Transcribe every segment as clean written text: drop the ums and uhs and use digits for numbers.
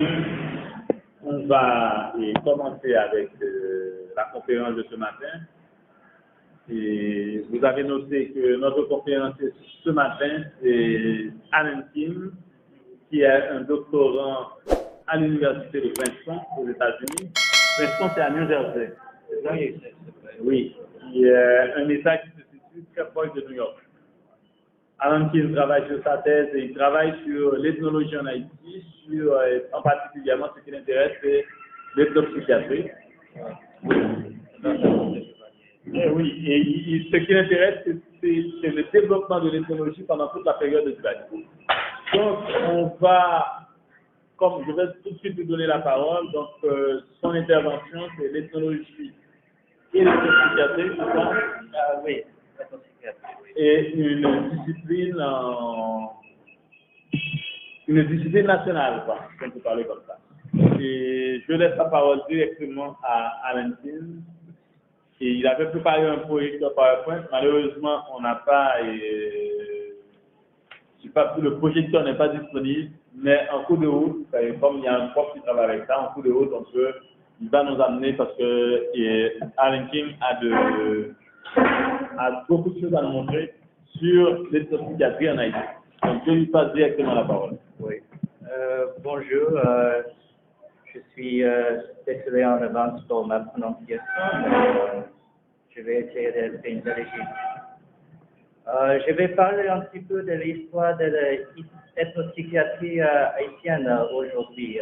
On va commencer avec la conférence de ce matin. Et vous avez noté que notre conférencier ce matin, c'est Alan Kim, qui est un doctorant à l'université de Princeton aux États-Unis. Princeton, c'est à New Jersey. Oui, qui est un État qui se situe très proche de New York. Alan Kim travaille sur sa thèse et il travaille sur l'ethnologie en Haïti, en particulièrement ce qui l'intéresse, c'est l'ethnopsychiatrie. Oui, ce qui l'intéresse, c'est le développement de l'ethnologie pendant toute la période de l'humanité. Donc, comme je vais tout de suite lui donner la parole, donc son intervention, c'est l'ethnologie et l'ethnopsychiatrie, je pense. Oui, l'ethnopsychiatrie. Et une discipline nationale, quoi, si on peut parler comme ça. Et je laisse la parole directement à Alan Kim. Et il avait préparé un projecteur PowerPoint. Malheureusement, on n'a pas, le projecteur n'est pas disponible, mais en cours de route, comme il y a un prof qui travaille avec ça, en cours de route, il va nous amener parce que Alan Kim a beaucoup de choses à nous montrer sur l'ethnopsychiatrie en Haïti. Donc, je lui passe directement la parole. Oui. Bonjour, je suis désolé en avance pour ma prononciation, mais je vais essayer d'être intelligent. Je vais parler un petit peu de l'histoire de l'ethnopsychiatrie haïtienne aujourd'hui.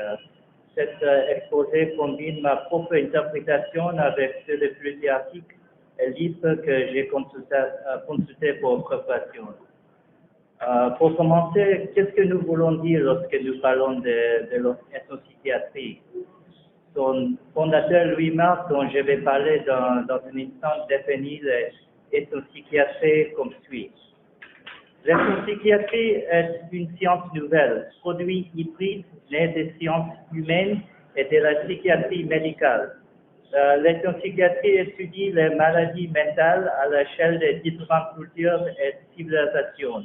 Cet exposé combine ma propre interprétation avec ceux de plusieurs articles et livres que j'ai consultés pour préparation. Pour commencer, qu'est-ce que nous voulons dire lorsque nous parlons de l'ethnopsychiatrie? Son fondateur Louis Marx, dont je vais parler dans un instant, définit l'ethnopsychiatrie comme suit. L'ethnopsychiatrie est une science nouvelle, produit hybride, né des sciences humaines et de la psychiatrie médicale. L'ethnopsychiatrie étudie les maladies mentales à l'échelle des différentes cultures et civilisations.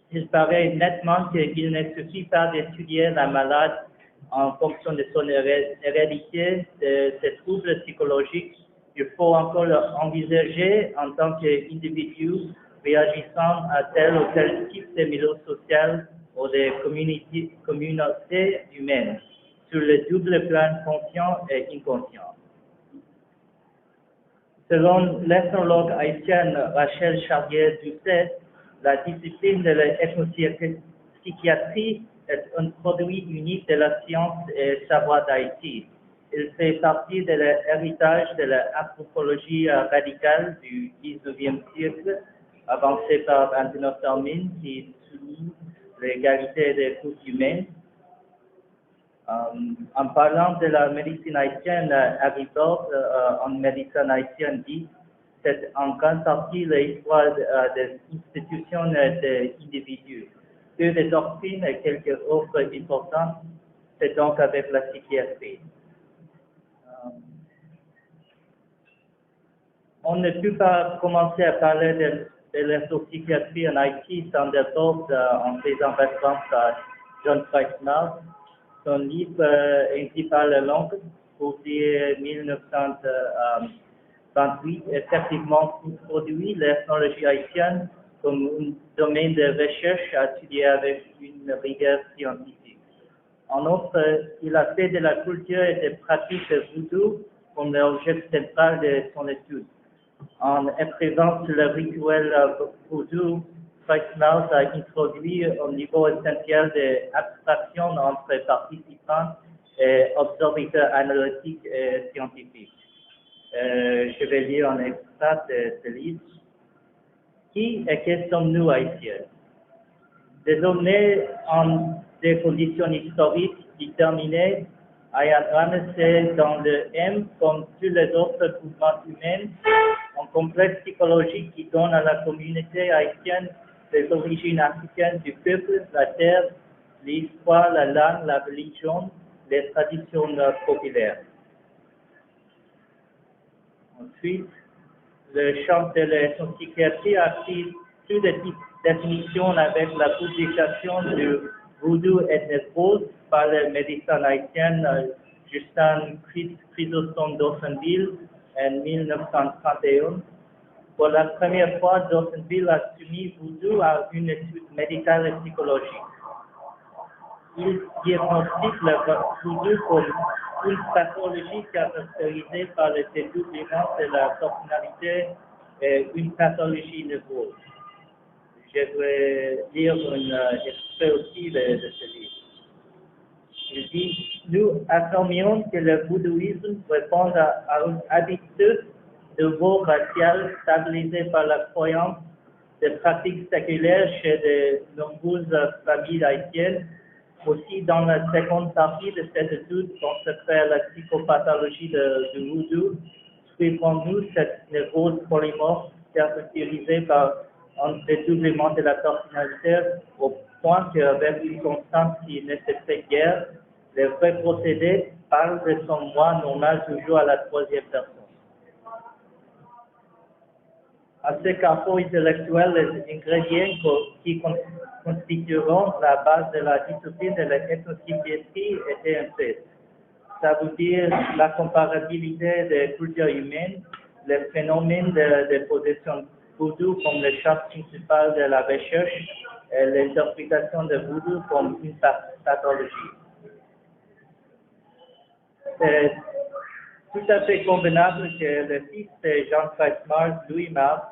Il paraît nettement qu'il ne suffit pas d'étudier la malade en fonction de son hérédité, de ses troubles psychologiques. Il faut encore l'envisager en tant qu'individu réagissant à tel ou tel type de milieu social ou de communauté humaine, sur le double plan conscient et inconscient. Selon l'ethnologue haïtienne Rachel Charrier-Doucet, la discipline de l'ethnopsychiatrie est un produit unique de la science et savoir d'Haïti. Il fait partie de l'héritage de l'anthropologie radicale du XIXe siècle, avancée par Antonio Salmin, qui souligne l'égalité des groupes humains. En parlant de la médecine haïtienne, Harry Bord, en médecine haïtienne, dit c'est en grande partie l'histoire des institutions et des individus. Peu de doctrines et quelques offres importantes, c'est donc avec la psychiatrie. On ne peut pas commencer à parler de l'ethnopsychiatrie en Haïti sans d'abord en faisant référence à John Price-Mars. Son livre Principale langue, publié en 1928, effectivement introduit l'ethnologie haïtienne comme un domaine de recherche à étudier avec une rigueur scientifique. En outre, il a fait de la culture et des pratiques de voodoo comme l'objet central de son étude. En écrivant sur le rituel voodoo, Price-Mars a introduit un niveau essentiel d'abstraction entre participants et observateurs analytiques et scientifiques. Je vais lire un extrait de ce livre. Qui et que sommes-nous haïtiens? Des données en des conditions historiques déterminées ayant ramassé dans le M comme tous les autres mouvements humains, un complexe psychologique qui donne à la communauté haïtienne les origines africaines du peuple, la terre, l'histoire, la langue, la religion, les traditions populaires. Ensuite, le champ de l'ethnopsychiatrie a pris plus de définitions avec la publication du Voodoo et Névrose principales médecins haïtiens, Justin Chrysostome d'Orsonville en 1931. Pour la première fois, d'Orsonville a soumis Voodoo à une étude médicale et psychologique. Il diagnostique le Voodoo comme une pathologie caractérisée par le dédoublement de la personnalité et une pathologie nerveuse. Je vais lire un extrait aussi de ce livre. Il dit, nous affirmions que le voodooïsme répond à une habitude de voie raciale stabilisée par la croyance des pratiques séculaires chez de nombreuses familles haïtiennes. Aussi, dans la seconde partie de cette étude consacrée à la psychopathologie du voodoo, suivons-nous cette névrose polymorphe caractérisée par un dédoublement de la personnalité au point qu'avec une constance qui ne se fait guère, le vrai procédé parle de son moi normal toujours à la troisième personne. À ces carrefours intellectuels, les ingrédients qui constitueront la base de la discipline de l'ethnopsychiatrie étaient un fait. Ça veut dire la comparabilité des cultures humaines, les phénomènes de possession voodoo comme le champ principal de la recherche et l'interprétation de voodoo comme une pathologie. C'est tout à fait convenable que le fils de Jean Mars, Louis Mars,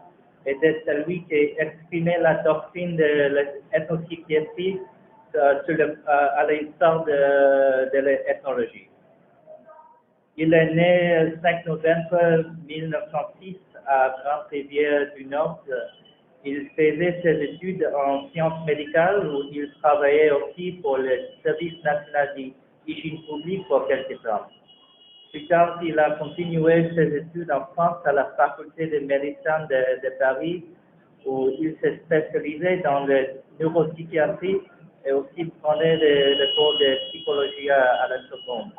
était celui qui exprimait la doctrine de l'ethnopsychiatrie à l'instar de l'ethnologie. Il est né le 5 novembre 1906 à Grande-Rivière du Nord. Il faisait ses études en sciences médicales où il travaillait aussi pour le Service national d'hygiène publique pour quelques temps. Plus tard, il a continué ses études en France à la faculté de médecine de Paris où il s'est spécialisé dans la neuropsychiatrie et aussi prenait des cours de psychologie à la Sorbonne.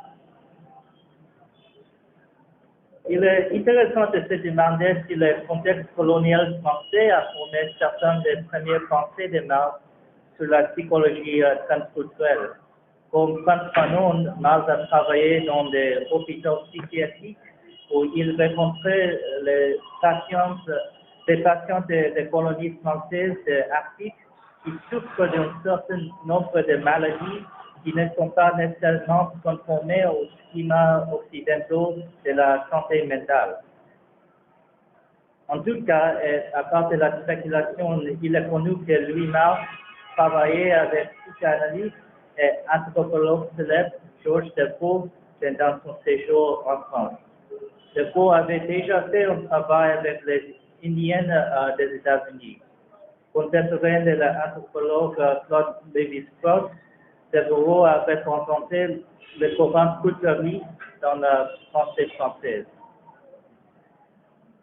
Il est intéressant de se demander si le contexte colonial français a formé certaines des premières pensées de Mars sur la psychologie transculturelle. Comme Frantz Fanon, Mars a travaillé dans des hôpitaux psychiatriques où il rencontrait les patients des colonies françaises d'Afrique qui souffrent d'un certain nombre de maladies qui ne sont pas nécessairement conformées aux schémas occidentaux de la santé mentale. En tout cas, à part de la spéculation, il est connu que Louis Mars travaillait avec psychanalyste et anthropologue célèbre Georges Defoe pendant son séjour en France. Defoe avait déjà fait un travail avec les Indiennes des États-Unis. Contemporain de l'anthropologue Claude Lévi-Strauss, Defoe avait rencontré le courant culturaliste dans la pensée française.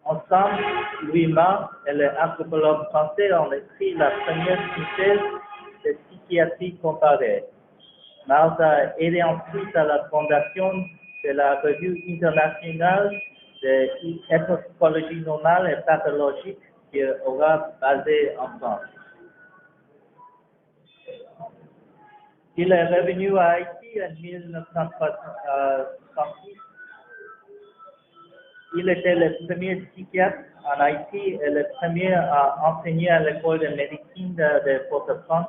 Ensemble, Louis Mars et l'anthropologue français ont écrit la première synthèse de psychiatrie comparée. Mars a aidé ensuite à la fondation de la Revue internationale de l'ethnopathologie normale et pathologique qui aura basé en France. Il est revenu à Haïti en 1936. Il était le premier psychiatre en Haïti et le premier à enseigner à l'école de médecine de Port-au-Prince.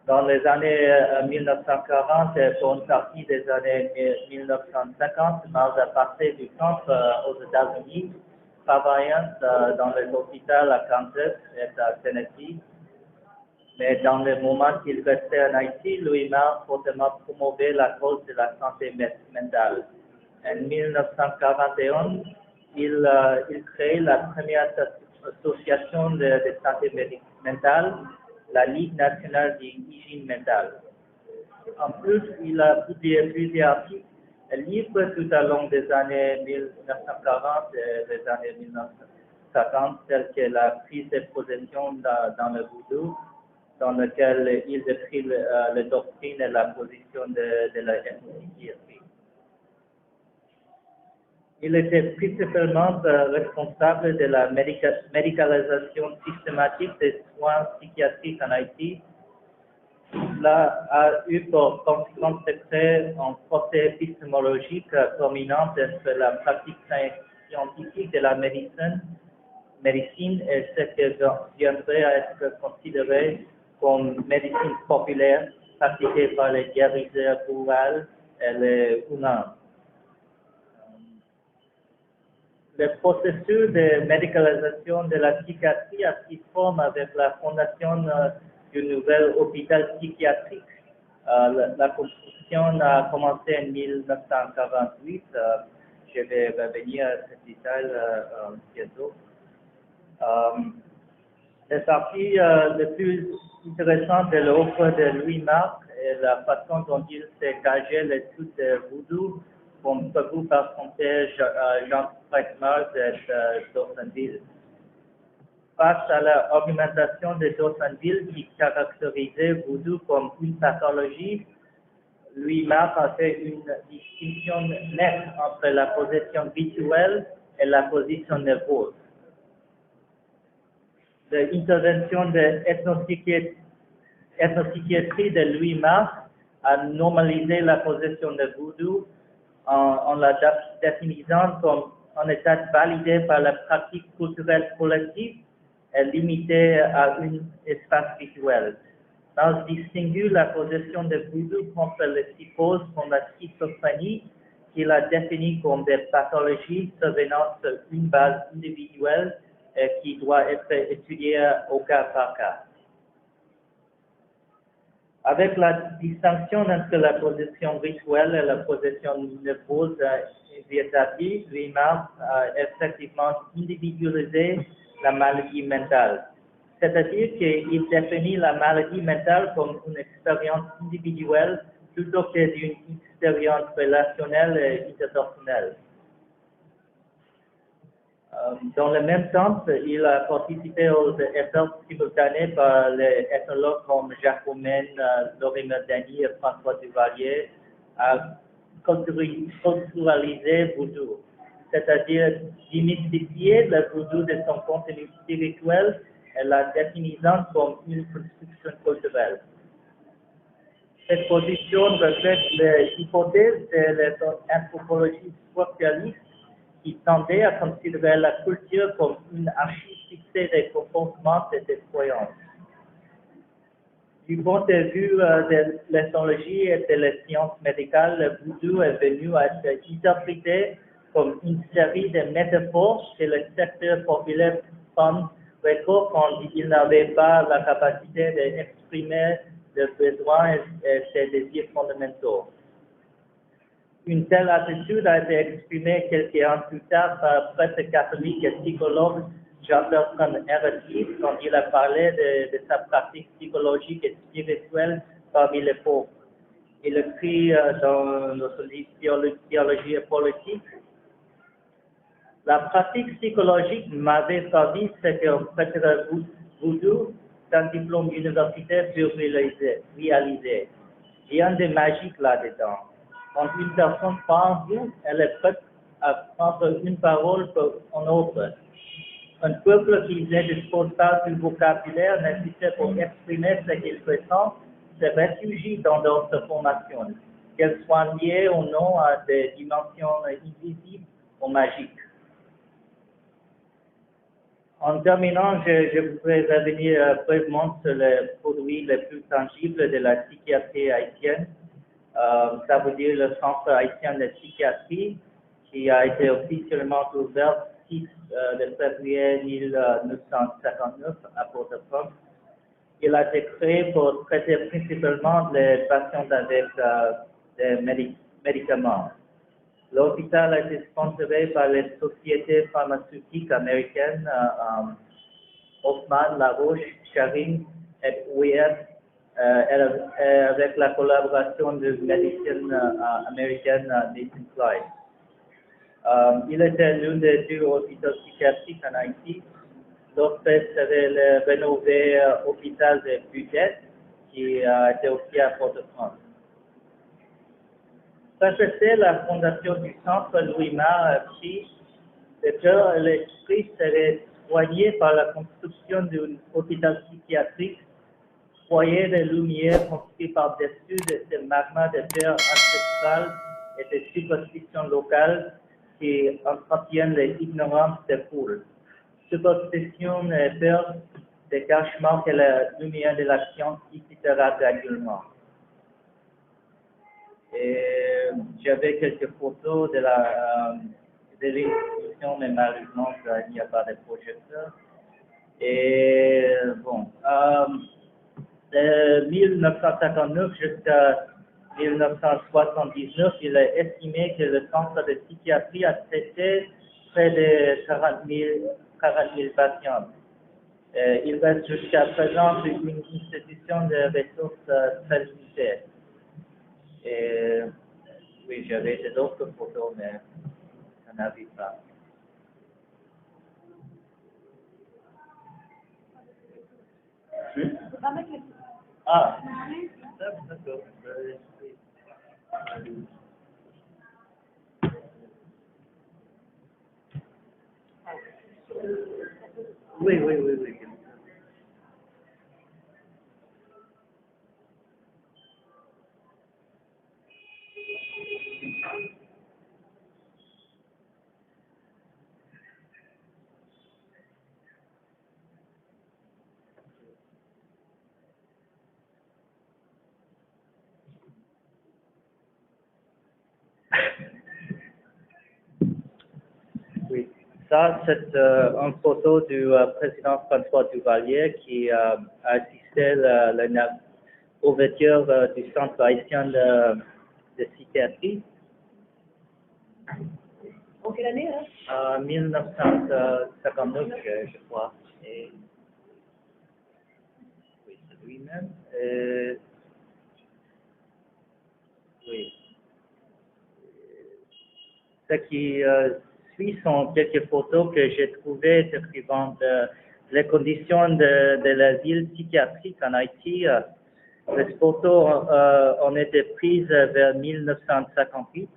Dans les années 1940 et pour une partie des années 1950, Mars a passé du temps aux États-Unis, travaillant dans les hôpitaux à Kansas et à Tennessee. Mais dans le moment qu'il restait en Haïti, Louis Mars fortement promouvait la cause de la santé mentale. En 1941, il crée la première association de santé mentale, la Ligue nationale d'hygiène mentale. En plus, il a publié plusieurs articles et livres tout au long des années 1940 et des années 1950, tels que la prise de possession dans le voodoo, dans lequel il décrit la doctrine et la position de la psychiatrie. Il était principalement responsable de la médicalisation systématique des soins psychiatriques en Haïti. Cela a eu pour conséquence de créer un procès épistémologique dominant entre la pratique scientifique de la médecine et ce que viendrait à être considéré comme médecine populaire pratiquée par les guérisseurs ruraux et les humains. Le processus de médicalisation de la psychiatrie a pris forme avec la fondation du nouvel hôpital psychiatrique. La construction a commencé en 1948. Je vais revenir à ce détail bientôt. Le parti le plus intéressant de l'œuvre de Louis Marx est la façon dont il s'est engagé l'étude de voodoo, comme prévu par son père Jean Fréchemar de Dawsonville. Face à l'argumentation de Dawsonville qui caractérisait voodoo comme une pathologie, Louis Marx a fait une distinction nette entre la possession rituelle et la possession nerveuse. L'intervention de l'ethnopsychiatrie de Louis Marx a normalisé la possession de voodoo en la définissant comme un état validé par la pratique culturelle collective et limité à un espace rituel. Marx distingue la possession de voodoo contre les psychoses comme la schizophrénie, qu'il a définie comme des pathologies survenant sur une base individuelle et qui doit être étudiée au cas par cas. Avec la distinction entre la possession rituelle et la possession nerveuse établie, Louis Marx a effectivement individualisé la maladie mentale. C'est-à-dire qu'il définit la maladie mentale comme une expérience individuelle plutôt que d'une expérience relationnelle et interpersonnelle. Dans le même temps, il a participé aux efforts simultanés par les ethnologues comme Jacques Romain, Lorimer Denis et François Duvalier à culturaliser voodoo, c'est-à-dire démystifier le voodoo de son contenu spirituel et la définissant comme une construction culturelle. Cette position reflète l'hypothèse de l'anthropologie structuraliste qui tendait à considérer la culture comme une archive fixée des comportements et des croyances. Du point de vue de l'ethnologie et de la science médicale, le voodoo est venu à être interprété comme une série de métaphores que le secteur populaire prend recours quand il n'avait pas la capacité d'exprimer leurs besoins et ses désirs fondamentaux. Une telle attitude a été exprimée quelques années plus tard par le prêtre catholique et psychologue Jean-Bertrand Heretier quand il a parlé de sa pratique psychologique et spirituelle parmi les pauvres. Il écrit dans notre livre Théologie et politique: la pratique psychologique m'avait servi ce qu'un prêtre voodoo d'un diplôme universitaire peut réaliser. Rien de magique là-dedans. Quand une personne pense vous, elle est prête à prendre une parole pour un autre. Un peuple qui ne dispose pas du vocabulaire nécessaire pour exprimer ce qu'il ressent se réfugie dans d'autres formations, qu'elles soient liées ou non à des dimensions invisibles ou magiques. En terminant, je voudrais revenir brièvement sur les produits les plus tangibles de la psychiatrie haïtienne. Ça veut dire le Centre haïtien de psychiatrie, qui a été officiellement ouvert le 6 février 1959 à Port-au-Prince. Il a été créé pour traiter principalement les patients avec des médicaments. L'hôpital a été sponsorisé par les sociétés pharmaceutiques américaines Hoffman, Laroche, Schering et Weir, avec la collaboration de médecine américaine Nathan Klein. Il était l'un des deux hôpitaux psychiatriques en Haïti. L'autre serait le rénové hôpital de Budget, qui a été aussi à Port-au-Prince. C'est la fondation du centre Louis Marx a pris le cœur et l'esprit seraient soignés par la construction d'un hôpital psychiatrique foyer de lumière construit par-dessus de ce magma de terre ancestral et des superstitions locales qui entretiennent l'ignorance des foules. Superstition et peur des cauchemars que la lumière de la science dissimuera graduellement. Et j'avais quelques photos de l'institution, mais malheureusement, il n'y a pas de projecteur. Et bon, de 1959 jusqu'à 1979, il est estimé que le centre de psychiatrie a traité près de 40 000 patients. Il reste jusqu'à présent une institution de ressources très limitée. Et oui, j'avais d'autres photos, mais ça n'arrive pas. Ah, d'accord. Oui, oui, oui, oui. Oui, ça c'est une photo du président François Duvalier qui a assisté à l'ouverture du centre haïtien de psychiatrie. En quelle année En 1959, je crois. Et, oui, c'est lui-même. Oui. Ce qui suit sont quelques photos que j'ai trouvées décrivant les conditions de la ville psychiatrique en Haïti. Les photos ont été prises vers 1958.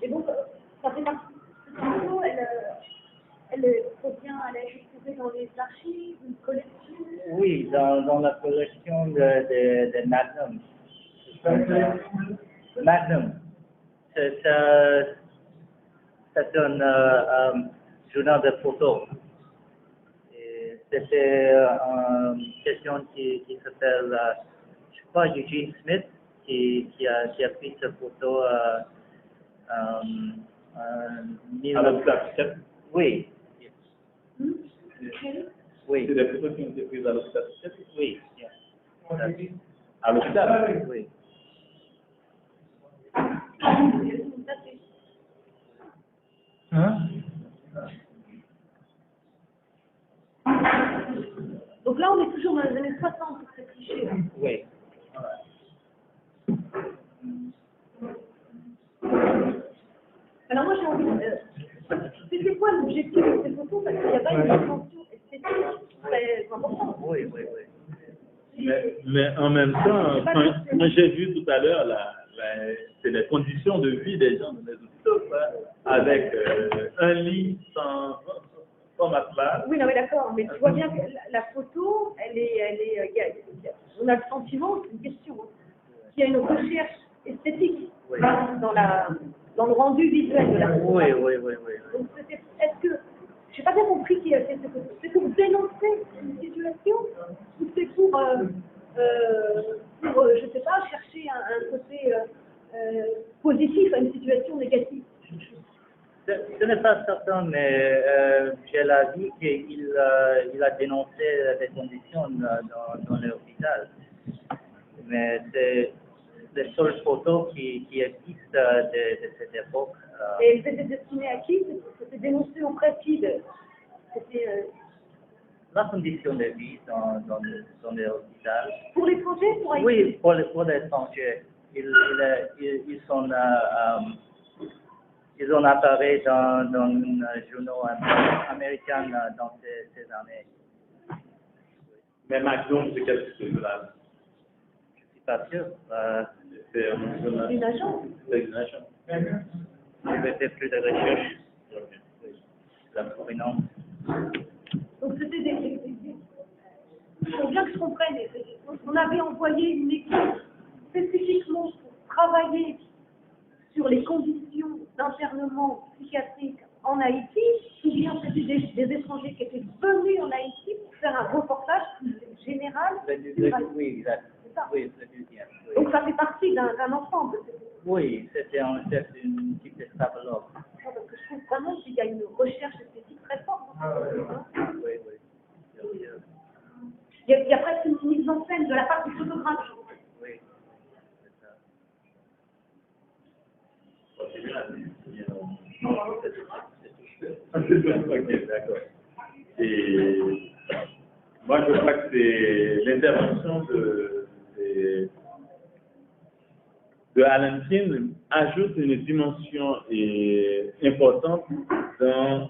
Et donc, ça fait partie de cette photo, elle provient, elle a été trouvée dans les archives, une collection. Oui, dans la collection de Magnum. Magnum. C'est un journal de photos. C'était quelqu'un qui s'appelle, je crois, Eugene Smith, qui a pris cette photo Oui. Oui. C'est des photos qui ont été prises à l'hôpital. Oui. À l'hôpital? Oui. Hein? Donc là, on est toujours dans les années 60 pour ces clichés. Oui. Alors moi, j'ai envie de... C'était quoi l'objectif de ces photos? Parce qu'il n'y a pas une dimension esthétique très importante. Oui, oui, oui. Mais en même temps, quand j'ai vu tout à l'heure, c'est les conditions de vie des gens dans les hôpitaux, avec un lit sans matelas. Oui, non, mais d'accord, mais tu vois bien que la photo, on a le sentiment, c'est une question, qu'il y a une recherche esthétique Oui. dans le rendu visuel de la photo. Oui, oui, oui, oui. Donc, est-ce que, je n'ai pas bien compris qui a fait cette photo, c'est pour dénoncer une situation ou c'est pour je ne sais pas, chercher un côté positif à une situation négative? Ce n'est pas certain, mais j'ai l'avis qu'il a dénoncé les conditions dans l'hôpital. Mais c'est les seules photos qui existent de cette époque. Et elles étaient destinées à qui? C'était dénoncé auprès de qui? C'était La condition de vie dans l'hôpital. pour l'étranger, pour Haïti? Oui, pour les étrangers. Ils ont apparu dans un journal américain dans ces années. Mais Magnum, c'est quel type de journal? Je ne suis pas sûr. C'est Une agence. une agence. Je vais faire plus de recherches sur la provenance. Donc c'était il faut bien que je comprenne. On avait envoyé une équipe spécifiquement pour travailler sur les conditions d'internement psychiatrique en Haïti, ou bien c'était des étrangers qui étaient venus en Haïti pour faire un reportage général. Oui, exact. C'est ça. Oui, c'est le deuxième. Oui. Donc ça fait partie d'un ensemble. Oui, c'était en fait une type de travelogue. Parce que je trouve vraiment qu'il y a une recherche esthétique très forte. Oui, oui. Il y a presque une mise en scène de la part du photographe. Oui, c'est ça. Ok, d'accord. Et moi, je crois que c'est l'intervention de Alan King ajoute une dimension importante dans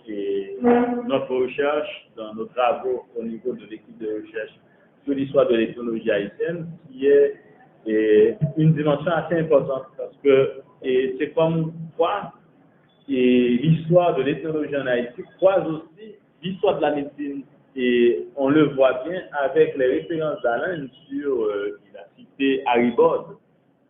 notre recherche, dans nos travaux au niveau de l'équipe de recherche sur l'histoire de l'ethnologie haïtienne, qui est une dimension assez importante parce que c'est comme quoi l'histoire de l'ethnologie en Haïti croise aussi l'histoire de la médecine. Et on le voit bien avec les références d'Alain sur, il a cité Harry Bord,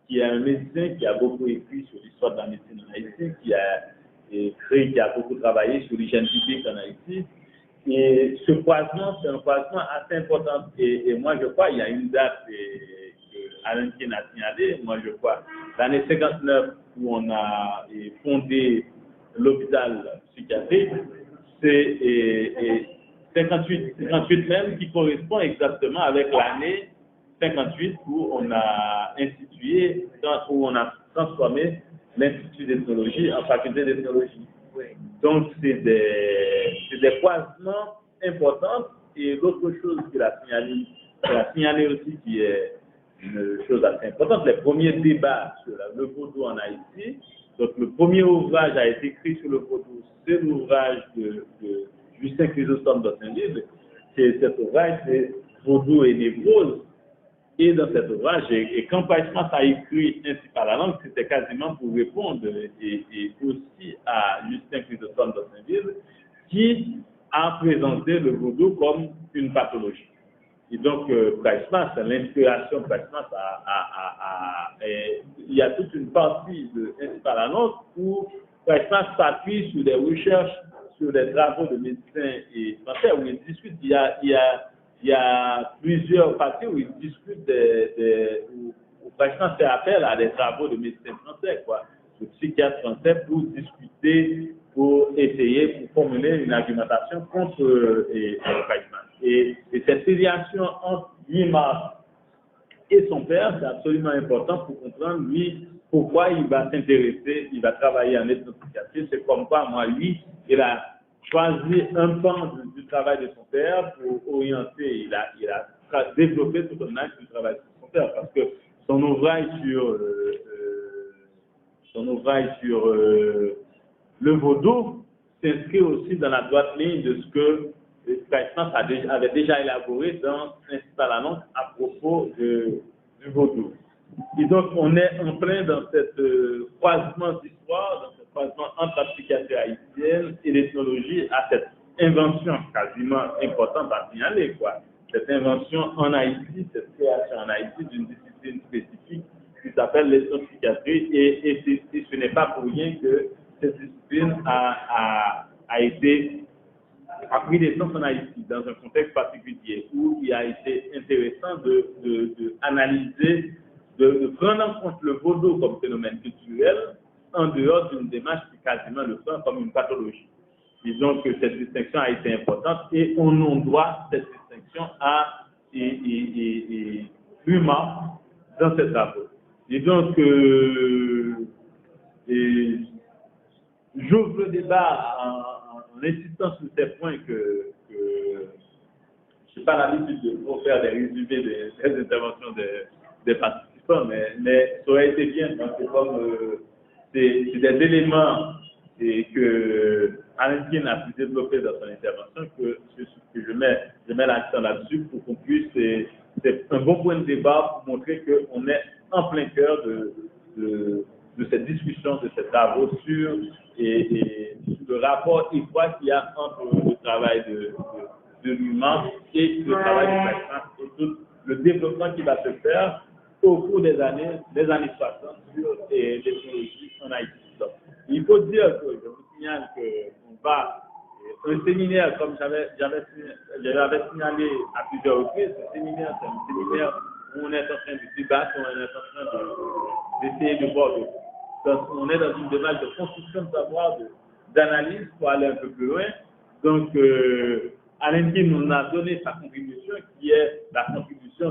qui est un médecin qui a beaucoup écrit sur l'histoire de la médecine en Haïti, qui a beaucoup travaillé sur l'hygiène publique en Haïti. Et ce croisement, c'est un croisement assez important. Et moi, je crois, il y a une date que Alain King a signalée, moi, je crois, l'année 59, où on a fondé l'hôpital psychiatrique, c'est 58 même, qui correspond exactement avec l'année 58 où on a institué, où on a transformé l'Institut d'ethnologie en faculté d'ethnologie. Oui. Donc, c'est des croisements importants. Et l'autre chose qu'il a signalé aussi, qui est une chose assez importante, les premiers débats sur le vaudou en Haïti. Donc, le premier ouvrage a été écrit sur le vaudou, c'est l'ouvrage de Justin Chrysostome d'Ottenville. C'est cet ouvrage, c'est Vaudou et Névrose. Et dans cet ouvrage, et quand Paismas a écrit ainsi par la langue, c'était quasiment pour répondre et aussi à Justin Chrysostome d'Ottenville, qui a présenté le vaudou comme une pathologie. Et donc, Paismas, l'inspiration de Paismas, il y a toute une partie de ainsi par la langue où Paismas s'appuie sur des recherches, sur des travaux de médecins et français, où il discute, il y a plusieurs parties où il discute où Paismas fait appel à des travaux de médecins français, de psychiatres français pour discuter, pour essayer, pour formuler une argumentation contre Paismas. Et cette filiation entre Guimard et son père, c'est absolument important pour comprendre, lui, pourquoi il va s'intéresser, il va travailler en ethnopsychiatrie. C'est comme quoi, moi, lui, il a choisi un pan du travail de son père pour orienter, il a développé tout un axe du travail de son père, parce que son ouvrage sur le vaudou s'inscrit aussi dans la droite ligne de ce que Paismas avait déjà élaboré dans l'Institut à la langue à propos du vaudou. Et donc, on est en plein dans cette croisement d'histoire, dans ce croisement entre la psychiatrie haïtienne et l'ethnologie, à cette invention quasiment importante à signaler, cette invention en Haïti, cette création en Haïti d'une discipline spécifique qui s'appelle l'ethnopsychiatrie, et ce n'est pas pour rien que cette discipline a pris des sens en Haïti, dans un contexte particulier, où il a été intéressant de analyser, de prendre en compte le vaudou comme phénomène culturel, en dehors d'une démarche qui quasiment le prend comme une pathologie. Disons que cette distinction a été importante, et on en doit cette distinction à Huma dans ses travaux. Disons que j'ouvre le débat en insistant sur ces points que je n'ai pas l'habitude de faire des résumés des interventions des participants, mais ça aurait été bien, parce que comme c'est des éléments et que Alain Kin a pu développer dans son intervention, que je mets l'accent là-dessus pour qu'on puisse, c'est un bon point de débat pour montrer qu'on est en plein cœur de cette discussion, de ces travaux sur le rapport étroit qu'il y a entre le travail de l'humain et le travail de la science et tout le développement qui va se faire au cours des années 60 sur les technologies en Haïti. Donc, il faut dire que, je vous signale qu'on va, un séminaire, comme j'avais signalé à plusieurs reprises, ce séminaire, c'est un séminaire où on est en train de débattre, on est en train d'essayer de voir. Donc, on est dans une démarche de construction de savoir, d'analyse pour aller un peu plus loin. Donc, Alain Kin nous a donné sa contribution, qui est la contribution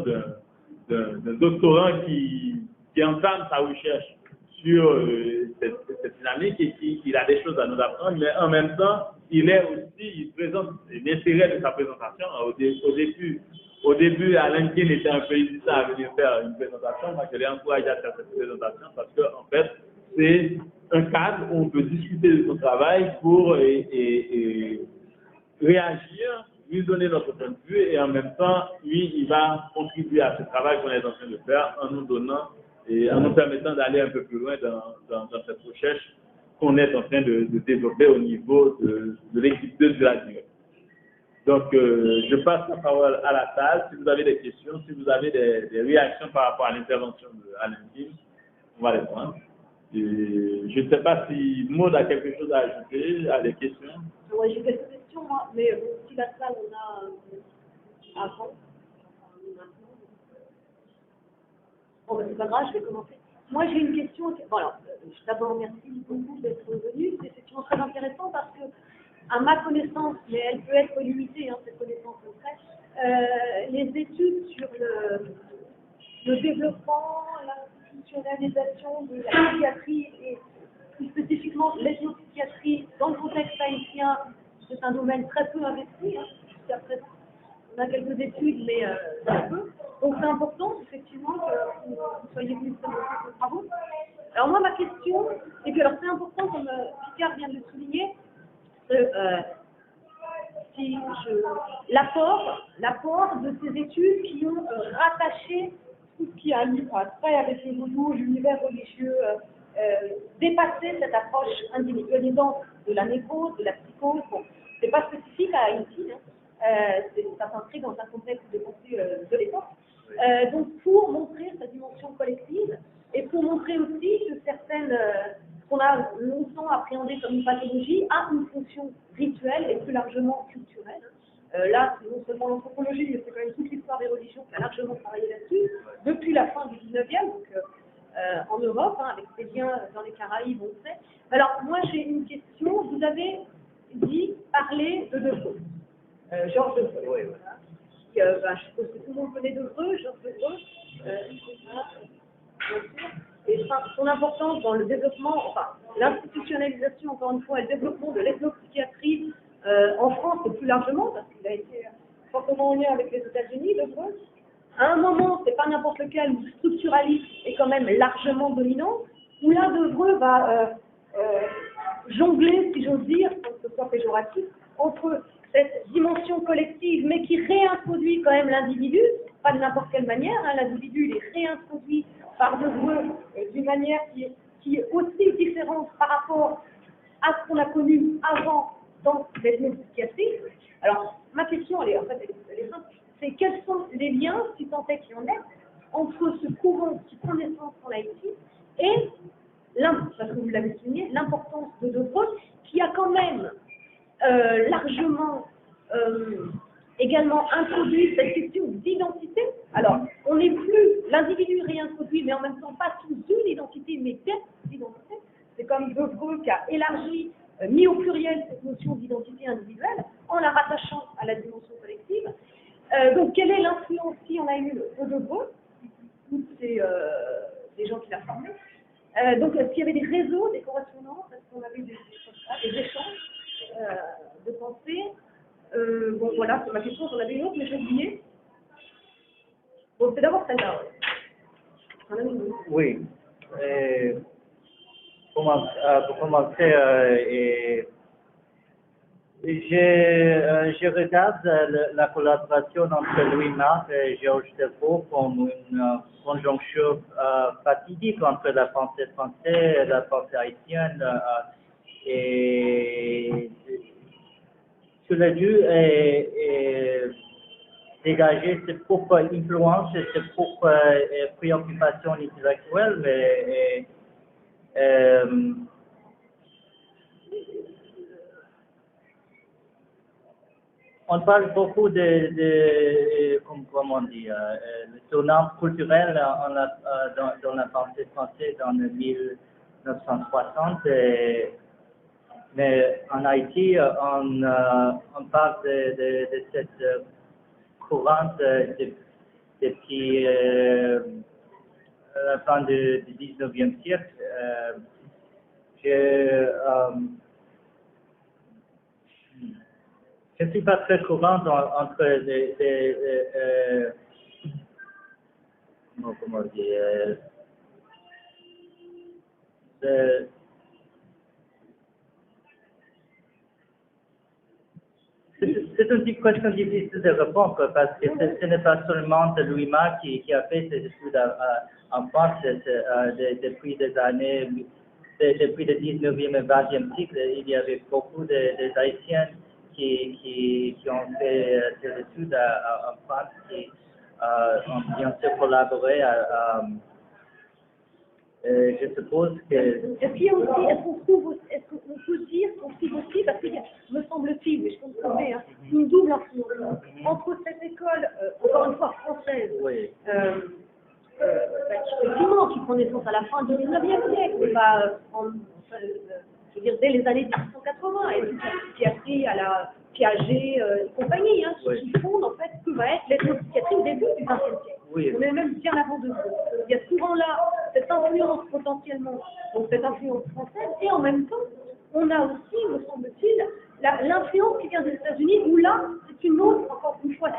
d'un doctorant qui entame sa recherche sur cette dynamique et qui a des choses à nous apprendre, mais en même temps, il présente l'intérêt de sa présentation. Au début, Alain Kin était un peu hésitant à venir faire une présentation. Moi, je l'ai encouragé à faire cette présentation parce qu'en fait, c'est un cadre où on peut discuter de son travail pour réagir, lui donner notre point de vue et en même temps, lui, il va contribuer à ce travail qu'on est en train de faire en nous donnant et en nous permettant d'aller un peu plus loin dans cette recherche qu'on est en train de développer au niveau de l'équipe 2 de la durée. Donc, je passe la parole à la salle. Si vous avez des questions, si vous avez des réactions par rapport à l'intervention d'Alain Kin, on va les prendre. Et je ne sais pas si Maud a quelque chose à ajouter, a des questions. Oui, j'ai quelques questions, moi, mais bon, si la salle, on a avant, maintenant. Bon, ben, c'est pas grave, je vais commencer. Moi, j'ai une question. Bon, alors, d'abord, merci beaucoup d'être venu. C'est effectivement très intéressant parce que, à ma connaissance, mais elle peut être limitée, hein, cette connaissance concrète, les études sur le développement, l'institutionnalisation de la psychiatrie et plus spécifiquement l'ethnopsychiatrie dans le contexte haïtien, c'est un domaine très peu investi. Hein, jusqu'à présent, on a quelques études, mais très peu. Donc c'est important, effectivement, que vous soyez venus présenter vos travaux. Alors moi, ma question, c'est que, alors c'est important, comme Picard vient de le souligner, l'apport de ces études qui ont rattaché tout ce qui a trait avec le vaudou, l'univers religieux, dépasser cette approche individualisante de la névrose, de la psychose. Bon, c'est pas spécifique à Haïti, hein. Ça s'inscrit dans un contexte de pensée de l'époque. Donc pour montrer sa dimension collective et pour montrer aussi que certaines qu'on a longtemps appréhendées comme une pathologie a une fonction rituelle et plus largement culturelle. Là, c'est non seulement l'anthropologie, mais c'est quand même toute l'histoire des religions qui a largement travaillé là-dessus, depuis la fin du 19e, donc en Europe, hein, avec ses liens dans les Caraïbes, on sait. Alors, moi, j'ai une question. Vous avez parlé de Devreux, Georges Devreux. Oui, voilà. Je suppose que tout le monde connaît Devreux, Georges Devreux. Et son importance dans le développement, enfin, l'institutionnalisation, encore une fois, et le développement de l'ethnopsychiatrie en France et plus largement, parce qu'il a été fortement en lien avec les États-Unis, Devreux. À un moment, c'est pas n'importe lequel, où le structuralisme est quand même largement dominant, où là, Devreux va jongler, si j'ose dire, sans que ce soit péjoratif, entre cette dimension collective, mais qui réintroduit quand même l'individu, pas de n'importe quelle manière, hein, l'individu il est réintroduit par Devreux d'une manière qui est aussi différente par rapport à ce qu'on a connu avant dans l'ethnopsychiatrie. Alors, ma question, elle est simple, c'est quels sont les liens, si tant est qu'il y en ait, entre ce courant qui prend naissance en Haïti et, parce que vous l'avez souligné, l'importance de Devreux, qui a quand même largement également introduit cette question d'identité. Alors, on n'est plus l'individu réintroduit, mais en même temps pas sous une identité, mais des identités. C'est comme Devreux qui a élargi, mis au pluriel cette notion d'identité individuelle, en la rattachant à la dimension collective. Donc, quelle est l'influence qui en a eu de Devreux, tous ces gens qui l'a formé. Donc, est-ce qu'il y avait des réseaux, des correspondances, est-ce qu'on avait des échanges de pensée? Bon, voilà, c'est ma question, j'en avais une autre, mais j'ai oublié. Bon, c'est d'abord celle-là. Oui. pour commencer, je regarde la collaboration entre Louis-Marc et Georges Devaux comme une conjoncture fatidique entre la pensée française et la pensée haïtienne. Et tous les deux dégager ses propres influences et ses propres préoccupations intellectuelles, mais on parle beaucoup comment on dit, le tournant culturel dans la pensée française dans le 1960. Mais en Haïti, on parle de cette courante depuis la fin du 19e siècle. Je ne suis pas très courant entre comment dire, c'est une question difficile de répondre parce que ce n'est pas seulement Louis-Marc qui a fait ses études en France depuis des années, depuis le 19e et 20e siècle. Il y avait beaucoup de Haïtiens qui ont fait des études en France, qui ont bien sûr collaboré. Je suppose que... Est-ce qu'il y a aussi, est-ce qu'on peut dire qu'on trouve aussi, parce qu'il y a, me semble-t-il, mais je comprends bien, une double influence entre cette école, encore une fois française, Oui. effectivement, qui prend naissance à la fin du 19e siècle, je veux dire dès les années 1880, et qui a pris à la Piaget et compagnie, qui fonde en fait ce que va être l'ethnopsychiatrie au début du XXe siècle. Oui. On est même bien avant de ça. Il y a souvent là cette influence potentiellement, donc cette influence française, et en même temps, on a aussi, me semble-t-il, l'influence qui vient des États-Unis, où là, c'est une autre, encore une fois,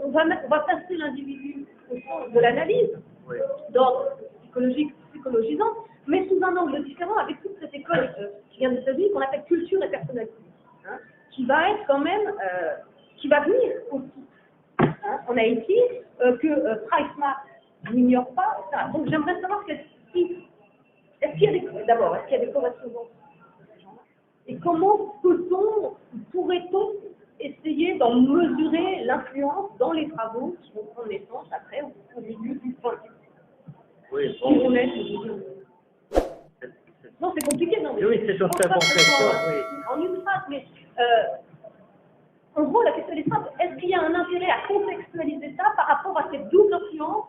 on va passer l'individu au sens de l'analyse, Oui. d'ordre psychologique, psychologisant, mais sous un angle différent, avec toute cette école qui vient des États-Unis, qu'on appelle culture et personnalité, qui va être quand même, qui va venir aussi en Haïti, que Price-Mac n'ignore pas. Ça. Donc j'aimerais savoir est-ce qu'il y a des correspondances et comment pourrait-on essayer d'en mesurer l'influence dans les travaux qui vont prendre naissance après au milieu du XXe siècle. Oui, Qui vont naître. Non, c'est compliqué, non. Oui, c'est une très bonne question. Oui. En une phrase, mais en gros, la question est simple. Est-ce qu'il y a un intérêt à contextualiser ça par rapport à cette double influence,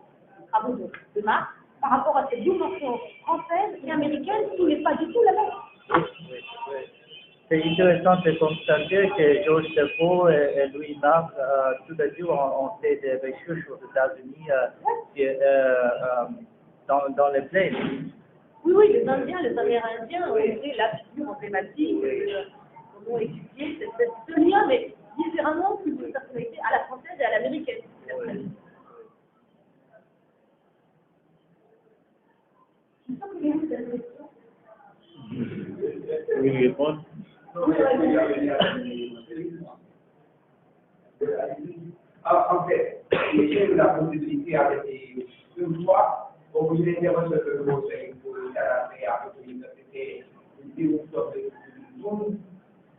travaux de Marx, par rapport à cette double influence française et américaine qui n'est pas du tout la même? Oui. C'est intéressant de constater que Georges Devaux et Louis-Marc, tous les deux, ont fait des recherches aux États-Unis dans les plaines. Oui, les Indiens, les Amérindiens ont été la figure emblématique, ont étudié ce lien, mais différemment que de personnalité à la française et à l'américaine. Oui. Oui, répondre. En fait, j'ai la possibilité avec une fois, au bout de l'intervention de le conseil pour s'adapter à l'université, une sorte de Zoom,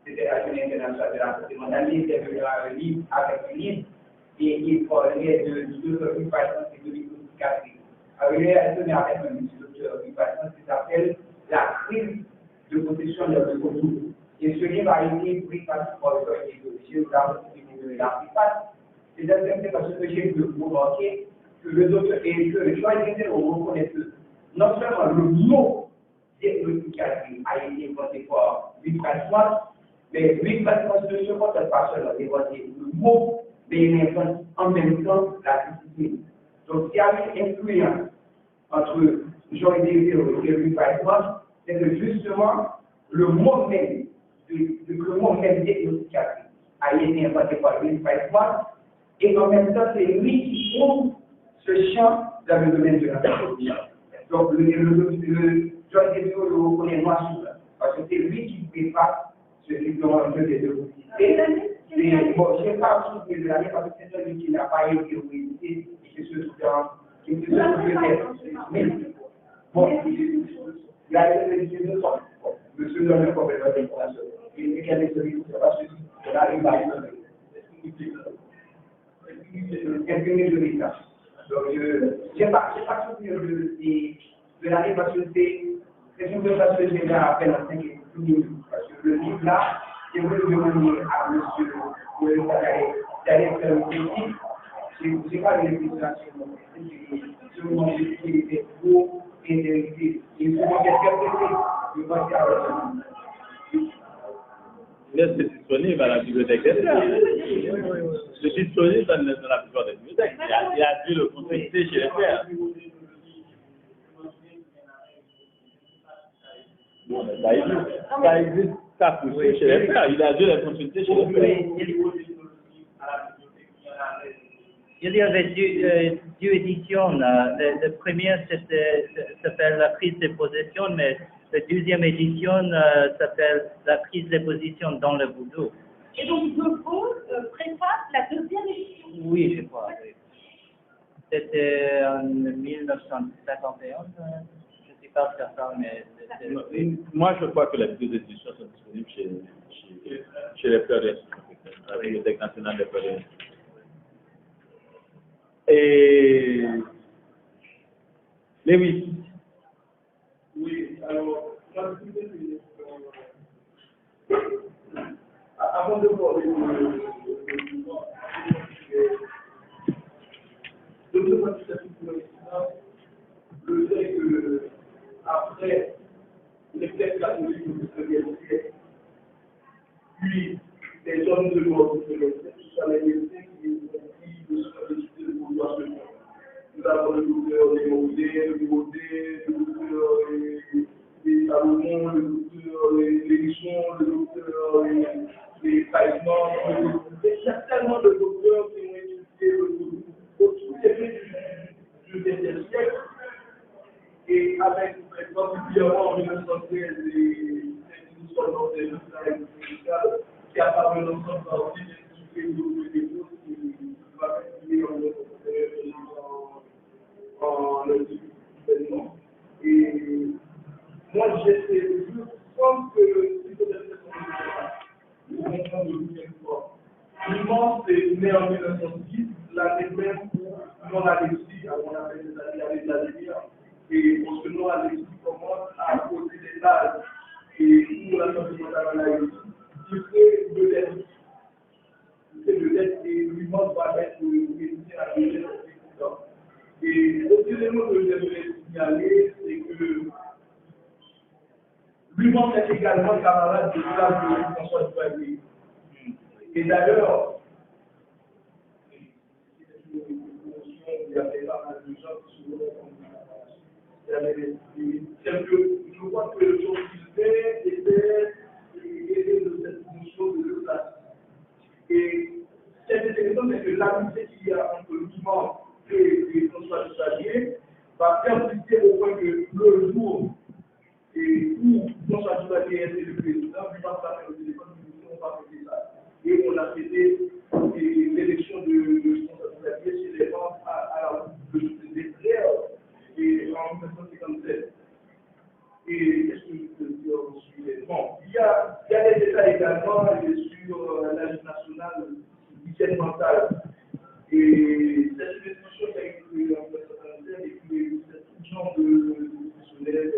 c'était la journée internationale de la santé mentale, il était venu à un livre avec un livre, et il parlait de l'occupation et de l'hypothèque. Alors, il est donné avec un occupation qui s'appelle la crise de possession de l'autonomie. Et ce livre a été pris par le professeur idéologique de l'Artifact. C'est exactement parce que j'ai pu vous remarquer que le docteur et que le choix était on reconnaît que non seulement le mot diagnosticatrie a été inventé par Louis Pascal, mais Louis Pascal ne se contente pas seulement d'inventer le mot, mais il invente en même temps la discipline. Donc il y a une influence entre Jean-Yves et Louis Pascal, c'est que justement le mot même diagnosticatrie a été inventé par Louis Pascal. Et en même temps, c'est lui qui ouvre ce champ dans le domaine de la psychologie. Donc, le John Guédéo le reconnaît noir sur blanc. Parce que c'est lui qui prépare ce diplôme en de l'université. Et bon, je n'ai pas souffert de l'année parce que c'est celui qui n'a pas été l'université et qui se soutient, qui se soutient. Bon, il y a des études, monsieur le professeur d'information. Il y a des études, c'est pas ceci, on arrive à quelques minutes de l'État. Donc, je n'ai pas souvenir de l'année parce que c'est une chose que j'ai à peine en 5 minutes. Parce que le livre là, je veux demander à monsieur d'aller faire le critique. Je n'ai pas de législation. Je me demande s'il était beau et vérité. Et je me demande qu'est-ce que c'est. C'est disponible à la bibliothèque des Sœurs. C'est disponible dans la plupart des bibliothèques. Il a dû le consulter chez les frères. Bon, ça existe, ça poussé chez les frères. Il a dû le consulter chez les frères. Il y avait deux éditions. La première s'appelle La prise de possession, mais la deuxième édition s'appelle La prise de position dans le voodoo. Et donc, Beau préface la deuxième édition. Oui, je crois. Oui. C'était en 1951. Je ne suis pas certain, mais Moi, je crois que les deux éditions sont disponibles chez les frères de la Bibliothèque nationale des frères de Et Lewis. Oui, alors, moi, avant de voir le fait que après les textes catholiques du XIXe siècle, puis les hommes de l'ordre de l'Église, tout ça, les médecins qui ont sollicité le pouvoir de nous avons le docteur Lémodé, le docteur Salomon, le docteur Lérisson, le docteur Taïsman. Il y a tellement de docteurs qui ont étudié au tout début du XXe siècle. Et avec, particulièrement en 1913, une histoire de médicale qui a paru l'ensemble partie des études qui va être en événement. Et moi, je pense que si vous êtes nous comprendre le deuxième fois. L'immense est né en 1910, l'année même où non-Alexis, on appelle les années avec la lumière, et parce que non-Alexis commence à poser des bases et pour la santé mentale en Haïti, il fait de l'aide. Il fait de l'aide et l'immense va être médecin à l'aide. Et autre élément que j'aimerais signaler, c'est que l'immense est également camarade de classe de François Duvalier. Et d'ailleurs, il y avait pas mal de gens qui se je crois que le jour qu'il fait était de cette notion de classe. Et c'est intéressant, c'est que l'amitié qu'il y a entre l'imam et François Duvalier va persister au point que le jour où François Duvalier était le président, lui va faire le téléphone, on va faire ça. Et on a fêté l'élection de François Duvalier chez les membres à la route des frères et en 1957. Et qu'est-ce que je peux dire ensuite? Bon, il y a des détails également sur la liste nationale d'hygiène mentale. Et cette institution qui a été créée en 1957 et puis cette genre de professionnels,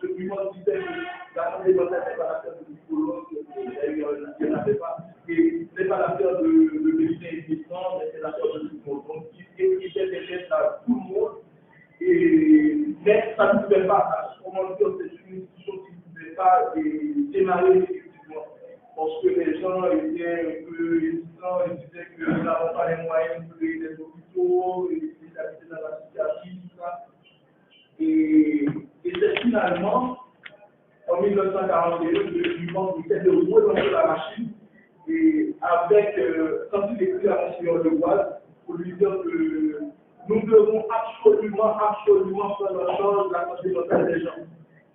ce que moi je disais que la santé mentale n'est pas l'affaire de psychologue, il n'y en avait pas. Et ce n'est pas l'affaire de médecins existants, mais c'est l'affaire de psychologue. Donc, il était des gestes à tout le monde. Mais ça ne pouvait pas, comment dire, c'est une institution qui ne pouvait pas démarrer effectivement. Parce que les gens étaient un peu hésitants, ils disaient que nous n'avons pas les moyens de créer des hôpitaux, et des habiter dans la psychiatrie, tout ça. Et c'est finalement, en 1941, que je pense qu'il essaie de relancer la machine, et avec, quand il écrit à Monsieur de Boise, pour lui dire que nous devons absolument prendre en charge la santé mentale des gens.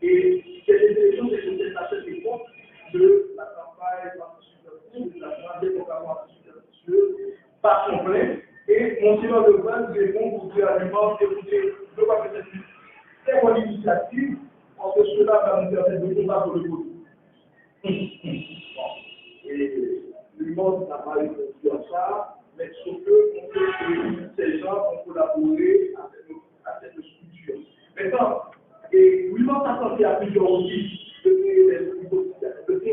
Et cette élection, c'est que c'est la seule réponse de la campagne participative, de la troisième campagne participative, par son plein. Et Monseigneur Lebrun répond pour dire à l'imam, écoutez, je crois que c'est une très bonne initiative, parce que cela va nous permettre de combattre le politique. Et l'imam n'a pas répondu à ça, mais sauf que ces gens ont collaboré à cette structure. Maintenant, et l'imam a tenté à plusieurs aussi de créer une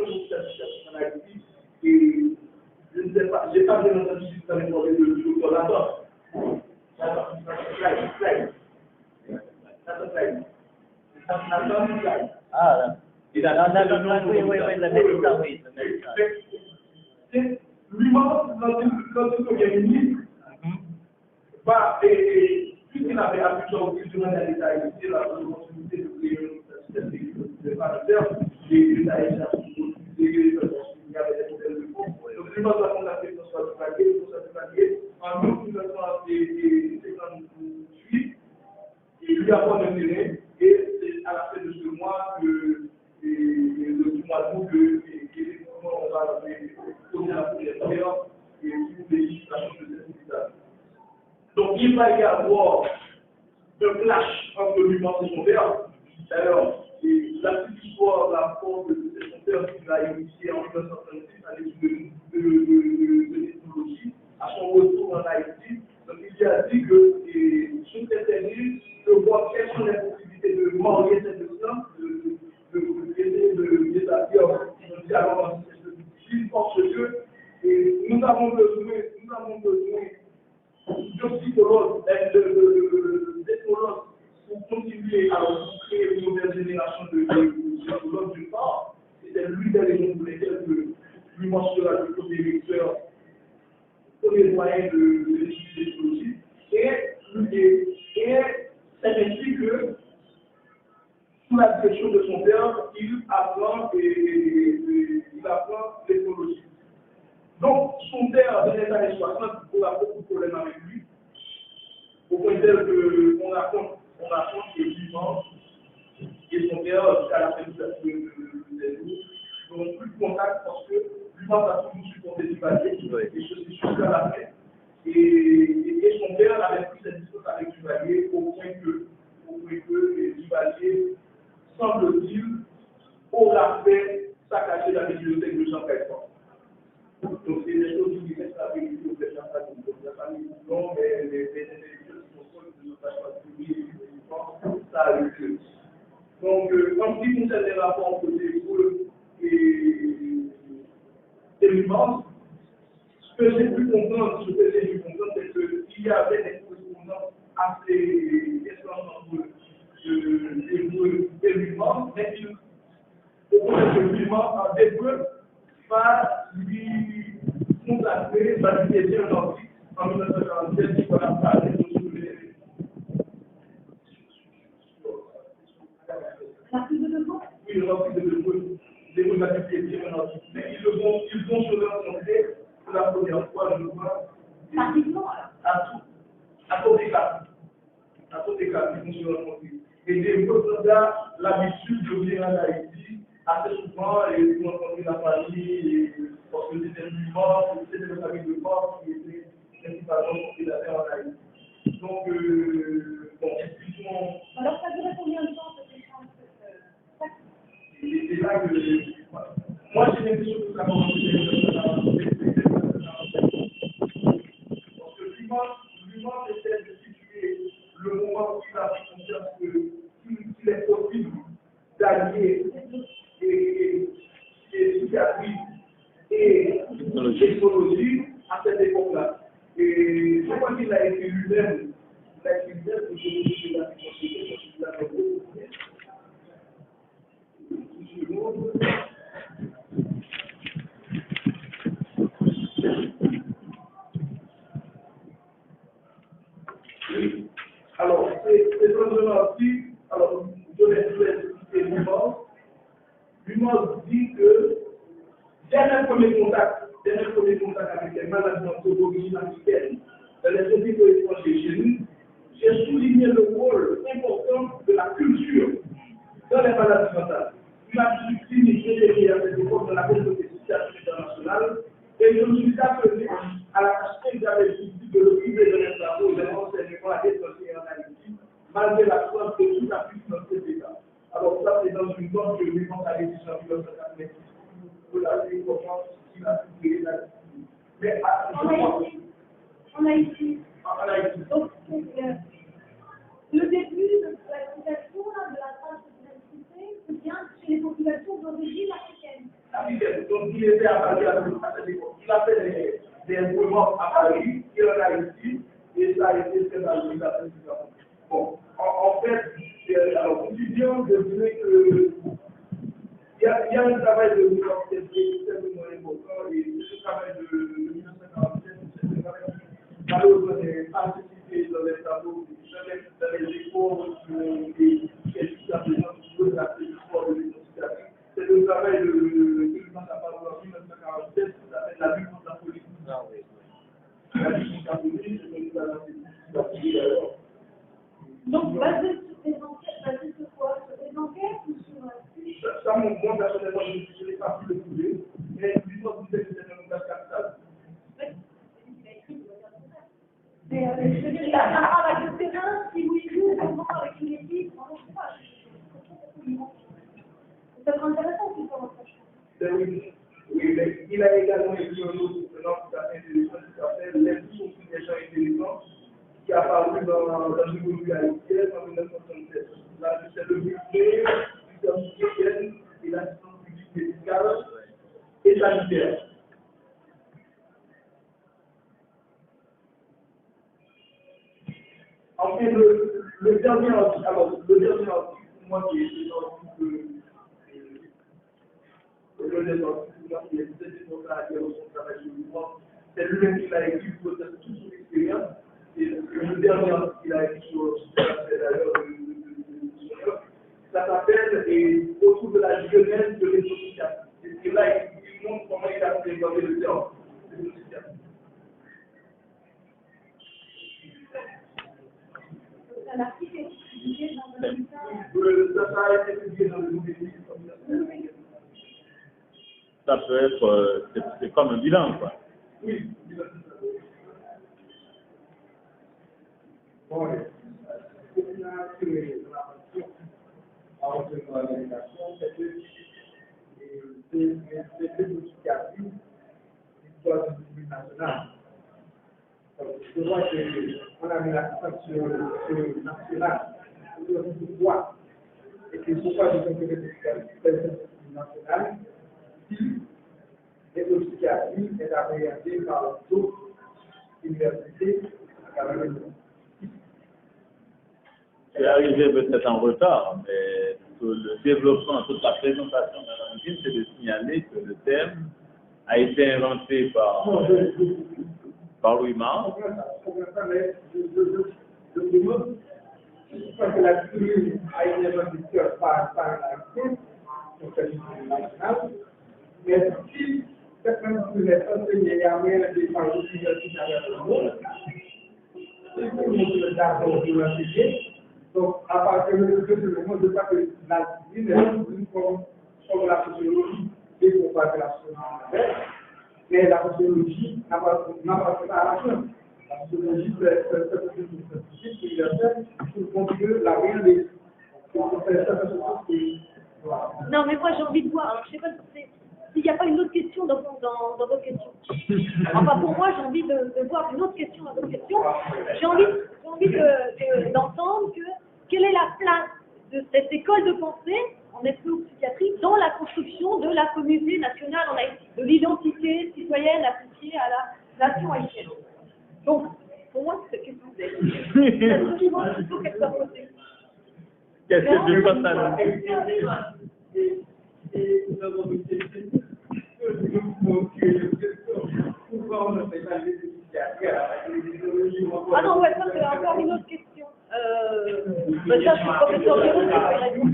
association en Haïti, et je ne sais pas, je n'ai pas bien entendu si vous avez parlé de l'auteur là-dedans. Ah, oui, le médecin, oui. Lui-même, quand il premier ministre, puisqu'il avait plusieurs occasions d'État haïtien, la possibilité de créer une société parlementaire, et l'État haïtien a refusé, il y avait des modèles de fonds. Donc, lui-même a contacté François Duvalier, en août 1958, il lui apporte un terrain, et c'est à la fin de ce mois que le mois d'août on va poser la première pierre et pour l'édification de cette hôpital. Donc il va y avoir un clash entre l'humain et son père. D'ailleurs, la petite histoire rapporte que c'est son père qui va initier en 1936 à l'étude de l'ethnologie. À son retour en Haïti, donc il a dit que sous cette année, de voir quelles sont les possibilités de marier cette science, d'établir un dialogue parce que nous avons besoin de psychologues, d'ethnologues pour continuer à créer une nouvelle génération de psychologues d'une part. C'est l'une des raisons pour lesquelles l'humain sera le premier lecteur, le premier moyen de l'étude d'éthologie. Et c'est ainsi que, sous la direction de son père, il apprend l'éthologie. Donc, son père, dans les années 60, on a beaucoup de problèmes avec lui. Au point tel qu'on raconte que vivant et son père, à la fin de ses jours, n'ont plus de contact parce que vivant a toujours supporté Duvalier, et ceci jusqu'à la fin. Et son père avait pris cette distance avec Duvalier au point que Duvalier, semble-t-il, aura fait saccager la bibliothèque de Jean Caïpan. Donc, c'est des choses qui restent avec lui au fait de la famille. Non, mais les intellectuels qui sont proches de notre famille, ça a eu lieu. Donc, en ce qui concerne les rapports entre les épaules et l'humain, ce que j'ai pu comprendre, c'est qu'il y avait des correspondances assez étranges entre l'hébreu et l'humain, mais au contraire que l'humain en hébreu va lui consacrer, va lui aider un article en 1947 qui va parler de l'article de quoi? Oui, l'article de l'hébreu. L'hébreu va lui aider un article. Mais ils vont se rencontrer pour la première fois, je crois. Pratiquement, alors. À tous les cas, ils vont se rencontrer. Et les autres ont l'habitude de venir en Haïti assez souvent et pour rencontrer la famille, parce que c'était musulman, c'était une famille de force qui était principalement populaire en Haïti. Donc, bon, expliquons. Alors, ça durait combien de temps cette échange? C'est là que. Moi, j'ai l'impression que ça commence parce que l'humain essaie de situer le moment où il a pris conscience qu'il est possible d'allier et psychiatrie et technologie à cette époque-là. Et je crois qu'il a été lui-même, pour que la alors, c'est dans un article, alors, je vais expliquer l'humain dit que dès le premier contact avec les maladies d'origine africaine, dans les hôpitaux étrangers chez nous, j'ai souligné le rôle important de la culture dans les maladies mentales. Une attitude clinique déterminée à cette époque dans la communauté psychiatrique internationale, et je me suis appelé à la tâche examen de l'occuper de les travaux des renseignements à l'étranger en Haïti, malgré l'absence de tout appui dans cet État. Alors ça, c'est dans une norme que je pense à l'édition de 1986. Vous l'avez comment il a publié la mais en Haïti. Donc, le début de la citation de la phrase que vous avez citée, c'est bien chez les populations d'origine africaine. Donc, il était à Paris à cette époque. Il a fait des mouvements à Paris, il en a ici, et ça a été très valorisé. Bon, en fait, alors, étudiant, je dirais que il y a un travail de l'université qui est extrêmement important, et ce travail de 1947, c'est un travail qui malheureusement n'est pas participé dans les travaux, dans les écoles, et jusqu'à présent, sur la sport de l'université. C'est le travail de l'université en 1947 qui s'appelle la lutte contre la politique. La lutte contre la politique, c'est une travail. Donc, basé sur des enquêtes, basé sur quoi? Sur des enquêtes ou sur Ça, moi, personnellement, je n'ai pas pu le trouver, mais une fois que vous êtes dans le cas capital. Mais je veux dire, il a un rapport avec le terrain, si oui, comment avec une équipe, je ne sais pas. Ça serait intéressant qu'il soit en Oui, mais il a également écrit un autre tout à fait intéressant qui s'appelle Les sources des gens intelligents, qui a paru dans une revue haïtienne en 1967. Là, c'est le bulletin du service chrétien et l'assistance publique médicale et sanitaire. En fait, le dernier article, moi qui est c'est lui-même qui l'a écrit pour toute son expérience. Et le dernier qu'il a écrit sur ça s'appelle autour de la jeunesse de l'éco-social. Et là, il montre comment il a développé le terme de l'éco-social. un article est publié dans un bulletin. Ça a été publié dans le nouveau Ça peut être, c'est comme un bilan, quoi. Oui. Bon, c'est que c'est significatif l'histoire du public national. Je vois qu'on a mis l'accent sur le national, sur le pouvoir, et que pourquoi je pense que le national, si l'éco-psychiatrie est appréhendée par d'autres universités à travers le monde. C'est arrivé peut-être en retard, mais tout le développement, toute la présentation de la film, c'est de signaler que le thème a été inventé par Louis Marx. Je pense que la culture a été inventée par la France, donc c'est national, mais si cette même culture est enseignée et amenée par l'université à travers le monde, c'est pour nous d'abord de l'enseigner. Donc, à partir de ce moment, je crois que la discipline est comme la sociologie et pour pas que la sociologie mais la sociologie n'a pas fait à la fin. La sociologie, c'est une scientifique universelle pour contribuer la réalité. Non, mais moi j'ai envie de voir, alors, je ne sais pas s'il n'y a pas une autre question dans vos questions. Enfin, pour moi, j'ai envie de voir une autre question dans vos questions. J'ai envie d'entendre quelle est la place de cette école de pensée en ethno-psychiatrie dans la construction de la communauté nationale en Haïti, de l'identité citoyenne associée à la nation haïtienne. Donc, pour moi, c'est cette question c'est absolument il faut qu'elle soit posée. Qu'est-ce que tu penses à nous? Ah non, ouais, ça c'est encore une autre question. Ben ça, je suis professeur Véron, je peux y répondre.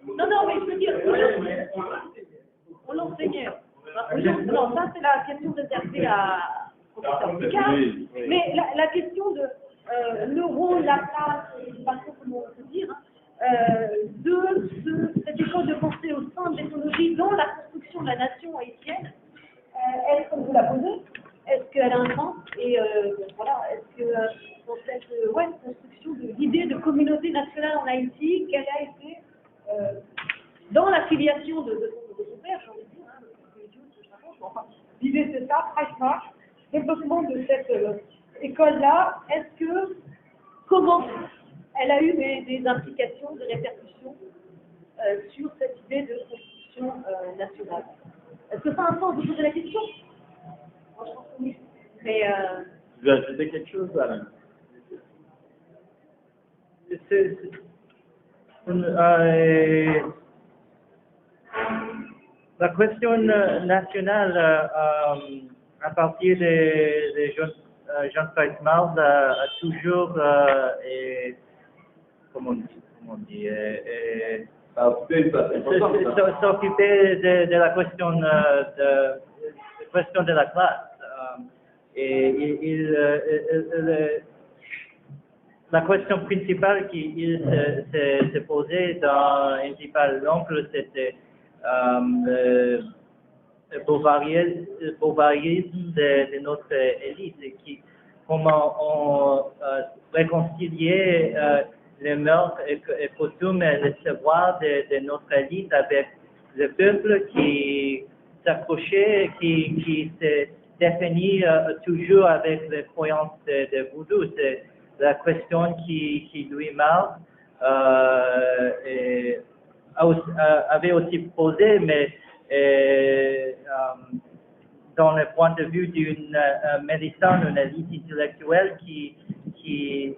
Non, mais je veux dire, on l'enseignait. Non, ça c'est la question réservée à professeur Picard. Mais la question de le rôle, la place, je ne sais pas trop comment on peut dire, cette école de pensée au sein de l'ethnologie dans la construction de la nation haïtienne. Est-ce qu'on vous l'a posée? Est-ce qu'elle a un sens? Et voilà, est-ce que dans cette construction de l'idée de communauté nationale en Haïti, quelle a été dans la filiation de son père, j'ai envie de dire, enfin, l'idée c'est ça, Price March, développement de cette école-là, comment elle a eu des implications, des répercussions sur cette idée de construction nationale? Est-ce que ça a un sens de poser la question? Moi, je pense que oui. Mais Tu veux ajouter quelque chose, Alain? La question nationale, à partir de Jean Price-Mars, a toujours, s'occuper de la question de la classe. Et la question principale qu'il s'est posée dans Principal l'oncle, c'était le beauvarisme de notre élite, comment on réconcilier les mœurs et coutumes et le savoir de notre élite avec le peuple qui s'accrochait, qui se définit toujours avec les croyances de voodoo. C'est la question qui lui marque avait aussi posé, mais dans le point de vue d'une médecin, une élite intellectuelle qui est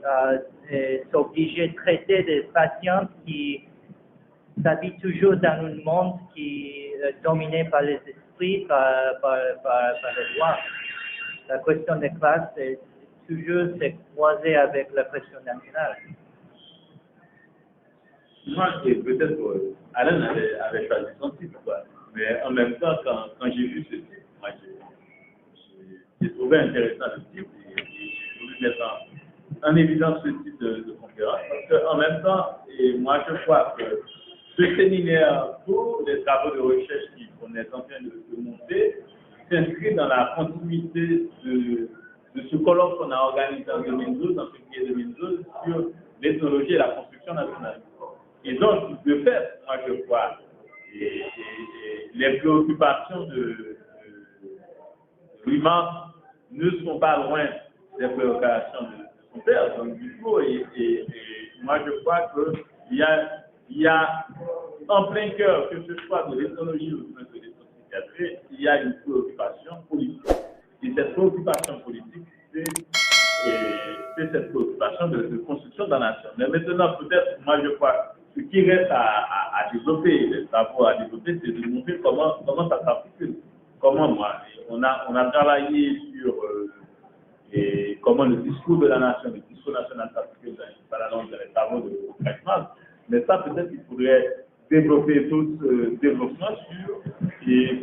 obligée de traiter des patients qui s'habillent toujours dans un monde qui est dominé par les esprits, par les lois. La question des classes est toujours s'est croisée avec la question nationale. Moi, peut-être Alain avait choisi son titre, quoi. Mais en même temps, quand j'ai vu ce titre, moi, j'ai trouvé intéressant le titre et j'ai voulu mettre en évidence ce type de conférence. Parce qu'en même temps, moi, je crois que ce séminaire, pour les travaux de recherche qu'on est en train de monter, s'inscrit dans la continuité de ce colloque qu'on a organisé en 2012, en février 2012, sur l'ethnologie et la construction nationale. Et donc, de fait, moi je crois, les préoccupations de Louis-Marc ne sont pas loin des préoccupations de son père. Donc, du coup, moi je crois qu'il y a en plein cœur, que ce soit de l'ethnologie ou de l'ethnospéciatrie, il y a une préoccupation politique. Et cette préoccupation politique, c'est cette préoccupation de construction de la nation. Mais maintenant, peut-être, moi je crois, ce qui reste à développer, les travaux à développer, c'est de montrer comment ça s'articule. Comment on a travaillé sur comment le discours de la nation, le discours national s'articule dans les travaux de Price-Mars. Mais ça, peut-être qu'il faudrait développer tout ce développement sur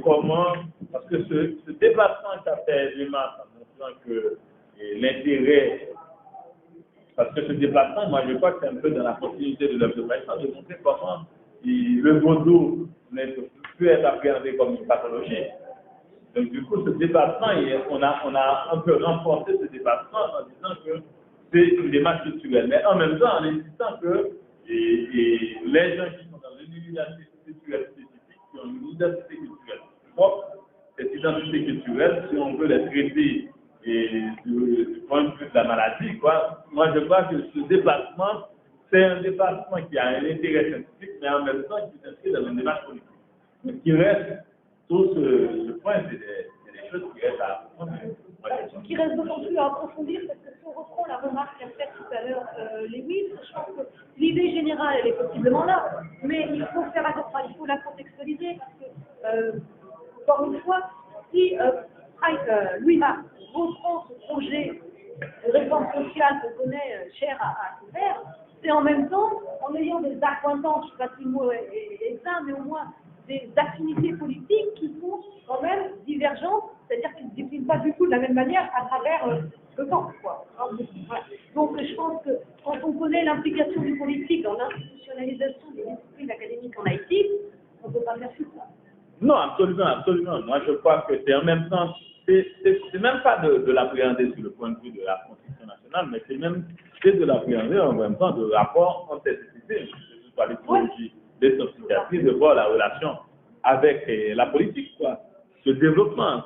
comment, parce que ce déplacement qu'a fait Louis-Marc en montrant que l'intérêt. Parce que ce déplacement, moi je crois que c'est un peu dans la continuité de l'œuvre de Price-Mars, de montrer comment le vaudou ne peut plus être appréhendé comme une pathologie. Donc du coup, ce déplacement, on a un peu renforcé ce déplacement en disant que c'est une démarche culturelle. Mais en même temps, en insistant que les gens qui sont dans une identité culturelle spécifique, qui ont une identité culturelle propre, cette identité culturelle, si on veut la traiter du point de vue de la maladie, quoi. Moi, je crois que ce déplacement, c'est un déplacement qui a un intérêt scientifique, mais en même temps qui s'inscrit dans une démarche politique. Mais qui reste, tout ce point, c'est des choses qui restent à approfondir. Qui reste d'autant plus à approfondir, parce que si on reprend la remarque qu'a faite tout à l'heure Lewis, je pense que l'idée générale, elle est possiblement là, mais il faut faire attention, il faut la contextualiser, parce que, encore une fois, si Louis-Marc reprend ce projet de réforme sociale qu'on connaît cher à son père, c'est en même temps, en ayant des accointances, je ne sais pas si le mot est exact, mais au moins des affinités politiques qui sont quand même divergentes, c'est-à-dire qu'ils ne se déclinent pas du tout de la même manière à travers ce je pense, quoi. Voilà. Donc, je pense que quand on connaît l'implication du politique dans l'institutionnalisation des disciplines académiques en Haïti, on ne peut pas faire tout ça. Non, absolument, absolument. Moi, je crois que c'est en même temps, c'est même pas de l'appréhender sur le point de vue de la Constitution nationale, mais c'est de l'appréhender en même temps de rapport entre ces disciplines, que ce soit l'écologie, les psychiatrie, de voir la relation avec la politique, quoi. Ce développement,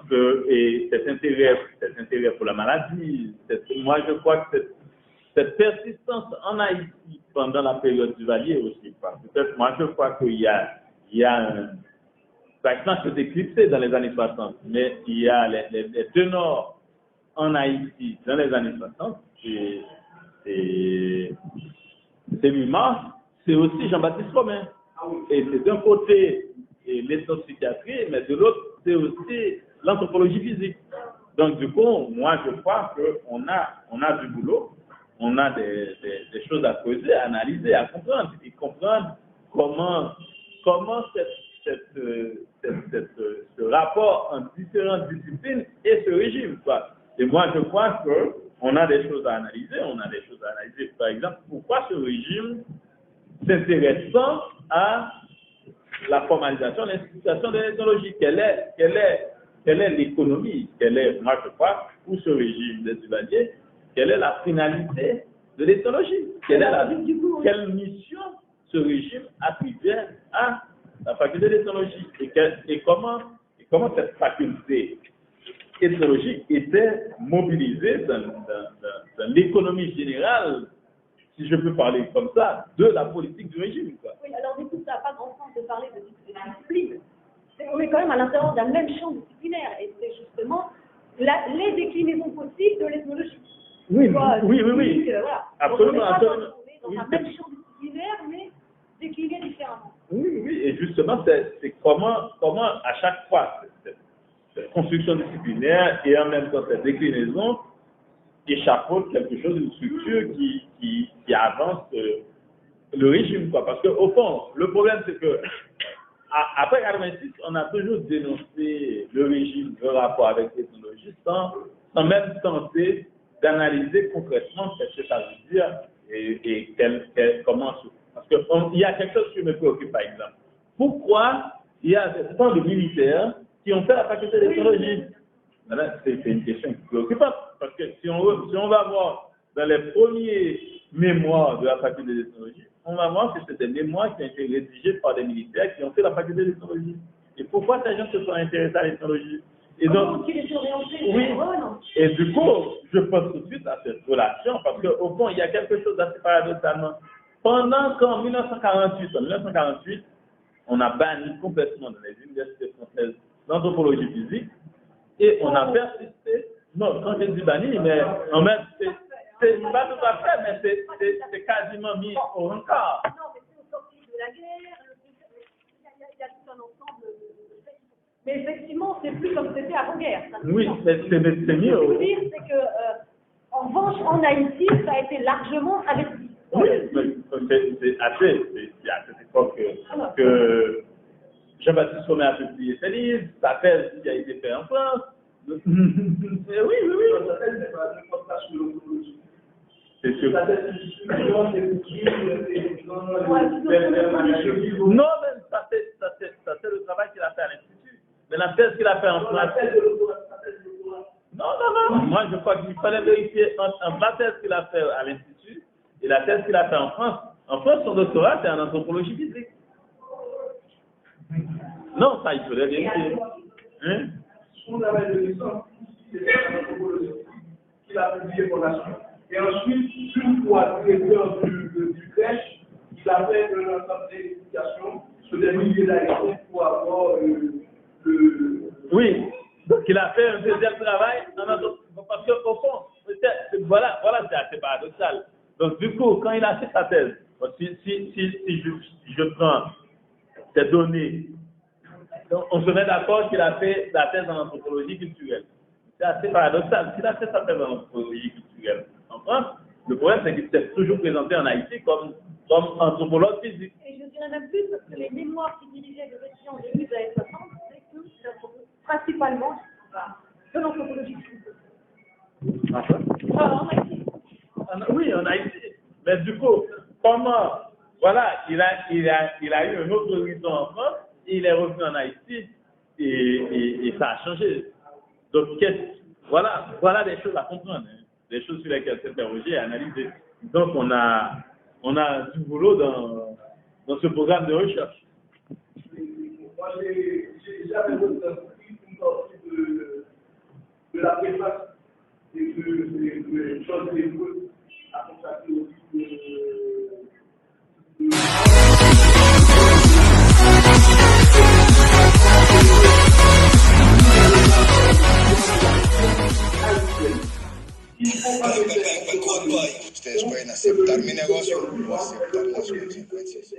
et cet intérêt pour la maladie, moi, je crois que cette persistance en Haïti pendant la période du Valier aussi, peut-être, moi, je crois qu'il y a un par exemple, c'est éclipsé dans les années 60, mais il y a les ténors en Haïti dans les années 60, c'est Louis Mars, c'est aussi Jean-Baptiste Romain. Et c'est d'un côté l'ethnopsychiatrie, mais de l'autre, c'est aussi l'anthropologie physique. Donc, du coup, moi, je crois qu'on a du boulot, on a des choses à creuser, à analyser, à comprendre, et comprendre comment ce rapport entre différentes disciplines et ce régime, quoi. Et moi, je crois qu'on a des choses à analyser. Par exemple, pourquoi ce régime s'intéresse tant à la formalisation, l'institution de l'ethnologie. Quelle est l'économie? Moi, je crois, pour ce régime des Duvaliers, quelle est la finalité de l'ethnologie? Quelle mission ce régime attribuait à la faculté d'ethnologie et comment cette faculté ethnologique était mobilisée dans l'économie générale, si je peux parler comme ça, de la politique du régime, quoi. Oui, alors du coup, ça n'a pas grand sens de parler de discipline. On est quand même à l'intérieur d'un même champ disciplinaire et c'est justement les déclinaisons possibles de l'ethnologie. Oui. Voilà. Absolument. On est dans un même champ disciplinaire, mais décliné différemment. Oui, et justement, c'est comment à chaque fois cette construction disciplinaire et en même temps cette déclinaison échafaudent quelque chose, une structure qui avance le régime, quoi. Parce qu'au fond, le problème, c'est que après 86, on a toujours dénoncé le régime, le rapport avec l'ethnologie, sans même tenter d'analyser concrètement ce que ça veut dire et comment. Parce qu'il y a quelque chose qui me préoccupe, par exemple. Pourquoi il y a tant de militaires qui ont fait la faculté d'ethnologie? C'est une question préoccupante. Parce que si on va voir dans les premiers mémoires de la faculté d'ethnologie, on va voir que c'est des mémoires qui ont été rédigées par des militaires qui ont fait la faculté d'ethnologie. Et pourquoi ces gens se sont intéressés à l'ethnologie? Et donc, oui, et du coup, je pense tout de suite à cette relation, parce qu'au fond, il y a quelque chose d'assez paradoxalement. Pendant qu'en 1948, on a banni complètement dans les universités françaises l'anthropologie physique, et on a persisté, non, quand je dis banni, mais en fait, c'est pas tout à fait, mais c'est quasiment mis au rencard. Non, mais c'est au sortir de la guerre, il y a tout un ensemble de faits. Mais effectivement, c'est plus comme c'était avant-guerre. Oui, c'est mieux. Ce que je veux dire, c'est que, en revanche, en Haïti, ça a été largement investi. Oui, c'est à cette époque que Jean-Baptiste Romain a publié ses livres, sa thèse qui a été faite en France. Oui. Ça c'est pas n'importe quoi sur l'anthropologie. C'est sûr. Ça c'est non, mais ça c'est le travail qu'il a fait à l'Institut. Mais la thèse qu'il a fait en France. Non. Moi, je crois qu'il fallait vérifier entre la thèse qu'il a fait à l'Institut et la thèse qu'il a fait en France. En France, son doctorat, c'est en anthropologie physique. Non, ça, il faudrait vérifier. Hein? Son travail de licence, c'est l'anthropologie qu'il a publié pour la suite. Et ensuite, une fois directeur du crèche, il a fait un ensemble d'explications sur des milliers d'haïtiens pour avoir Oui, donc il a fait un deuxième travail parce qu'au fond, voilà, c'est assez paradoxal. Donc du coup, quand il a fait sa thèse, si je prends ces données, donc, on se met d'accord qu'il a fait la thèse en anthropologie culturelle. C'est assez paradoxal. S'il a fait sa thèse en anthropologie culturelle en France, le problème c'est qu'il s'est toujours présenté en Haïti comme anthropologue physique. Et je dirais même plus parce que les mémoires qui dirigeaient les étudiants au début des années 60, c'est que c'est principalement de l'anthropologie culturelle. En Haïti. Oui, en Haïti. Mais du coup, comment, voilà, il a eu un autre horizon en France, il est revenu en Haïti et ça a changé. Donc, voilà des choses à comprendre, hein, des choses sur lesquelles s'interroger et analyser. Donc, on a du boulot dans ce programme de recherche. Moi, j'ai jamais retenu une partie de la préface et de choses des mots à consacrer aussi Ustedes pueden aceptar mi negocio o aceptar las consecuencias.